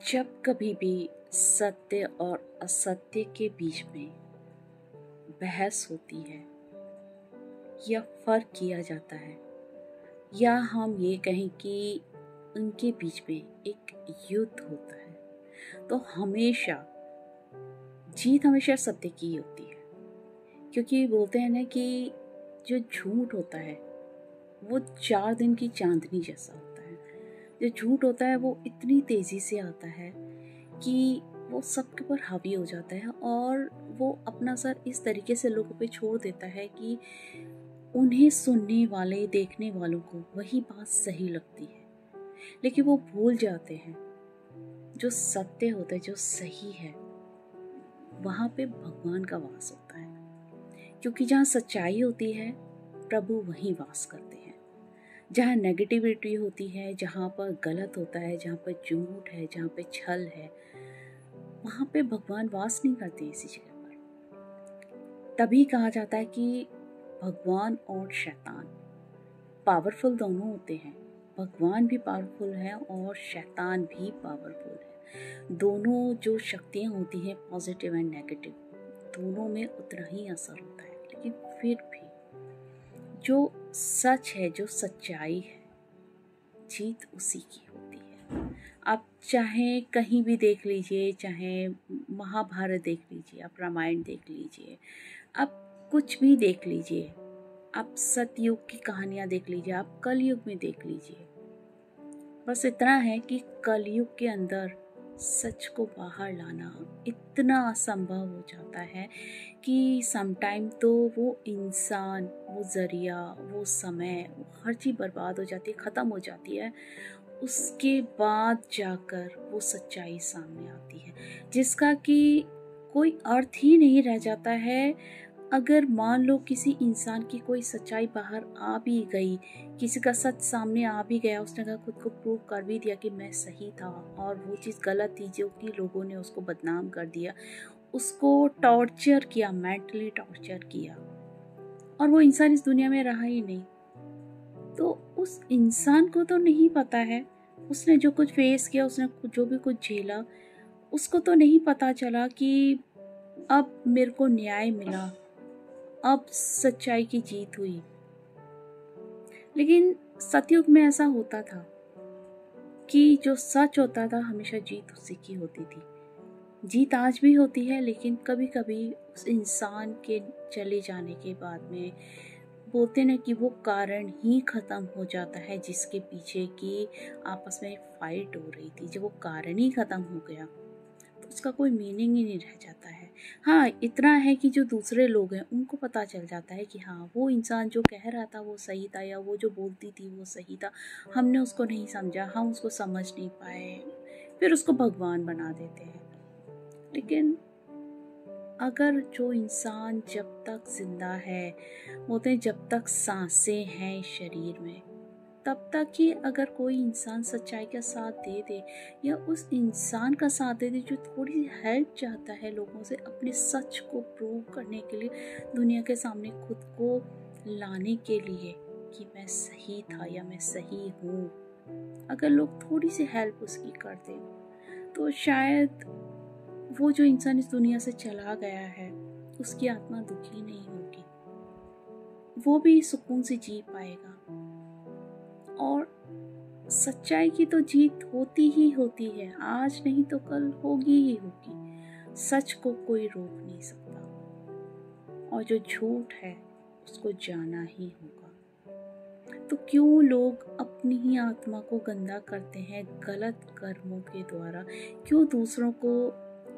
जब कभी भी सत्य और असत्य के बीच में बहस होती है या फर्क किया जाता है या हम ये कहें कि उनके बीच में एक युद्ध होता है तो जीत हमेशा सत्य की होती है। क्योंकि बोलते हैं ना कि जो झूठ होता है वो 4 दिन की चांदनी जैसा होता है। जो झूठ होता है वो इतनी तेजी से आता है कि वो सबके ऊपर हावी हो जाता है और वो अपना असर इस तरीके से लोगों पे छोड़ देता है कि उन्हें सुनने वाले देखने वालों को वही बात सही लगती है, लेकिन वो भूल जाते हैं जो सत्य होता है, जो सही है, वहां पे भगवान का वास होता है। क्योंकि जहाँ सच्चाई होती है प्रभु वहीं वास करते हैं। जहाँ नेगेटिविटी होती है, जहाँ पर गलत होता है, जहाँ पर झूठ है, जहाँ पे छल है, वहाँ पे भगवान वास नहीं करते इसी जगह पर। तभी कहा जाता है कि भगवान और शैतान पावरफुल दोनों होते हैं। भगवान भी पावरफुल है और शैतान भी पावरफुल है। दोनों जो शक्तियाँ होती हैं पॉजिटिव एंड नेगेटिव, दोनों में उतना ही असर होता है। लेकिन फिर भी जो सच है, जो सच्चाई है, जीत उसी की होती है। आप चाहे कहीं भी देख लीजिए, चाहे महाभारत देख लीजिए, आप रामायण देख लीजिए, आप कुछ भी देख लीजिए, आप सतयुग की कहानियां देख लीजिए, आप कलयुग में देख लीजिए। बस इतना है कि कलयुग के अंदर सच को बाहर लाना इतना असंभव हो जाता है कि समटाइम तो वो इंसान, वो जरिया, वो समय, वो हर चीज़ बर्बाद हो जाती है, ख़त्म हो जाती है। उसके बाद जाकर वो सच्चाई सामने आती है जिसका कि कोई अर्थ ही नहीं रह जाता है। अगर मान लो किसी इंसान की कोई सच्चाई बाहर आ भी गई, किसी का सच सामने आ भी गया, उसने अगर खुद को प्रूव कर भी दिया कि मैं सही था और वो चीज़ गलत थी जो कि लोगों ने उसको बदनाम कर दिया, उसको टॉर्चर किया, मेंटली टॉर्चर किया, और वो इंसान इस दुनिया में रहा ही नहीं, तो उस इंसान को तो नहीं पता है, उसने जो कुछ फेस किया, उसने जो भी कुछ झेला, उसको तो नहीं पता चला कि अब मेरे को न्याय मिला, अब सच्चाई की जीत हुई। लेकिन सतयुग में ऐसा होता था कि जो सच होता था हमेशा जीत उसी की होती थी। जीत आज भी होती है, लेकिन कभी कभी उस इंसान के चले जाने के बाद में बोलते ना कि वो कारण ही खत्म हो जाता है जिसके पीछे की आपस में फाइट हो रही थी। जब वो कारण ही खत्म हो गया तो उसका कोई मीनिंग ही नहीं रह जाता है। हाँ, इतना है कि जो दूसरे लोग हैं उनको पता चल जाता है कि हाँ, वो इंसान जो कह रहा था वो सही था, या वो जो बोलती थी वो सही था, हमने उसको नहीं समझा, हम उसको समझ नहीं पाए, फिर उसको भगवान बना देते हैं। लेकिन अगर जो इंसान जब तक जिंदा है, बोलते हैं जब तक सांसें हैं इस शरीर में, तब तक ही अगर कोई इंसान सच्चाई का साथ दे दे या उस इंसान का साथ दे दे जो थोड़ी हेल्प चाहता है लोगों से अपने सच को प्रूव करने के लिए, दुनिया के सामने खुद को लाने के लिए कि मैं सही था या मैं सही हूँ, अगर लोग थोड़ी सी हेल्प उसकी कर दें तो शायद वो जो इंसान इस दुनिया से चला गया है उसकी आत्मा दुखी नहीं होगी, वो भी सुकून से जी पाएगा। और सच्चाई की तो जीत होती ही होती है, आज नहीं तो कल होगी ही होगी। सच को कोई रोक नहीं सकता और जो झूठ है उसको जाना ही होगा। तो क्यों लोग अपनी ही आत्मा को गंदा करते हैं गलत कर्मों के द्वारा? क्यों दूसरों को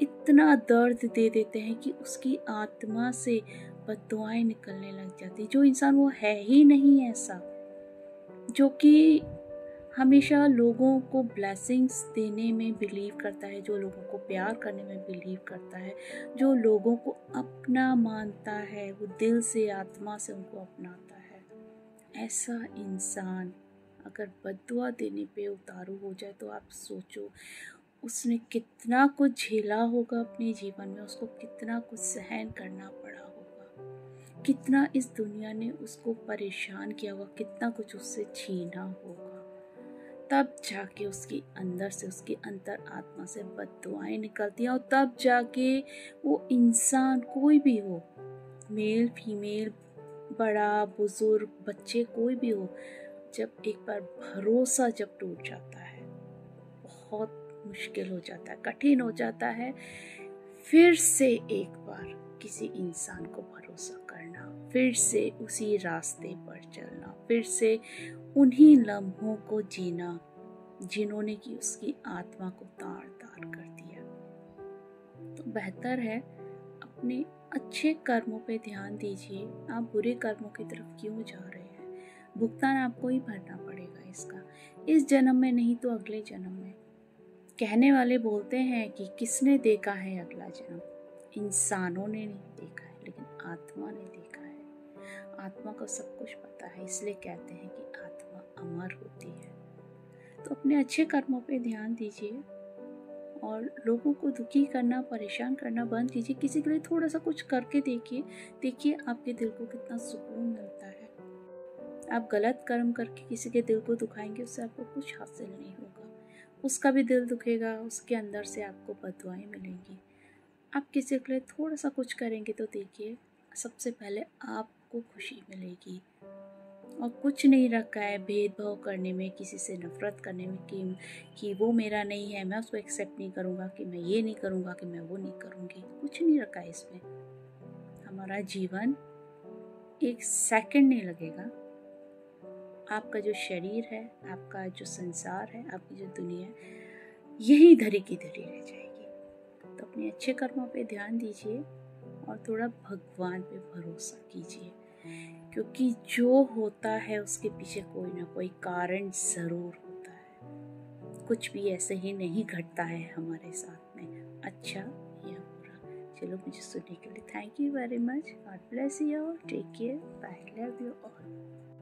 इतना दर्द दे देते हैं कि उसकी आत्मा से बददुआएं निकलने लग जाती? जो इंसान वो है ही नहीं ऐसा, जो कि हमेशा लोगों को ब्लेसिंग्स देने में बिलीव करता है, जो लोगों को प्यार करने में बिलीव करता है, जो लोगों को अपना मानता है, वो दिल से आत्मा से उनको अपनाता है, ऐसा इंसान अगर बद्दुआ देने पे उतारू हो जाए तो आप सोचो उसने कितना कुछ झेला होगा अपने जीवन में, उसको कितना कुछ सहन करना पड़ा होगा, कितना इस दुनिया ने उसको परेशान किया होगा, कितना कुछ उससे छीना होगा। तब जाके उसके अंदर से, उसके अंतर आत्मा से बद्दुआएं निकलती हैं, और तब जाके वो इंसान कोई भी हो, मेल फीमेल, बड़ा बुजुर्ग बच्चे कोई भी हो, जब एक बार भरोसा जब टूट जाता है, बहुत मुश्किल हो जाता है, कठिन हो जाता है फिर से एक बार किसी इंसान को भरोसा करना, फिर से उसी रास्ते पर चलना, फिर से उन्हीं लम्हों को जीना जिन्होंने कि उसकी आत्मा को तार तार कर दिया। तो बेहतर है अपने अच्छे कर्मों पे ध्यान दीजिए। आप बुरे कर्मों की तरफ क्यों जा रहे हैं? भुगतान आपको ही भरना पड़ेगा इसका, इस जन्म में नहीं तो अगले जन्म में। कहने वाले बोलते हैं कि किसने देखा है अगला जन्म? इंसानों ने नहीं देखा है, लेकिन आत्मा ने देखा है। आत्मा को सब कुछ पता है, इसलिए कहते हैं कि आत्मा अमर होती है। तो अपने अच्छे कर्मों पे ध्यान दीजिए और लोगों को दुखी करना, परेशान करना बंद कीजिए। किसी के लिए थोड़ा सा कुछ करके देखिए आपके दिल को कितना सुकून मिलता है। आप गलत कर्म करके किसी के दिल को दुखाएंगे, उससे आपको कुछ हासिल नहीं होगा, उसका भी दिल दुखेगा, उसके अंदर से आपको बददुआएं मिलेंगी। आप किसी के लिए थोड़ा सा कुछ करेंगे तो देखिए सबसे पहले आपको खुशी मिलेगी। और कुछ नहीं रखा है भेदभाव करने में, किसी से नफरत करने में कि वो मेरा नहीं है, मैं उसको एक्सेप्ट नहीं करूँगा, कि मैं ये नहीं करूँगा, कि मैं वो नहीं करूँगी। कुछ नहीं रखा है इसमें। हमारा जीवन एक सेकंड नहीं लगेगा। आपका जो शरीर है, आपका जो संसार है, आपकी जो दुनिया है, यही धरी की धरी रह जाएगी। तो अपने अच्छे कर्मों पे ध्यान दीजिए और थोड़ा भगवान पे भरोसा कीजिए, क्योंकि जो होता है उसके पीछे कोई ना कोई कारण ज़रूर होता है। कुछ भी ऐसे ही नहीं घटता है हमारे साथ में, अच्छा या बुरा। चलो, मुझे सुनने के लिए thank you very much. God bless you all, take care, bye, love you all.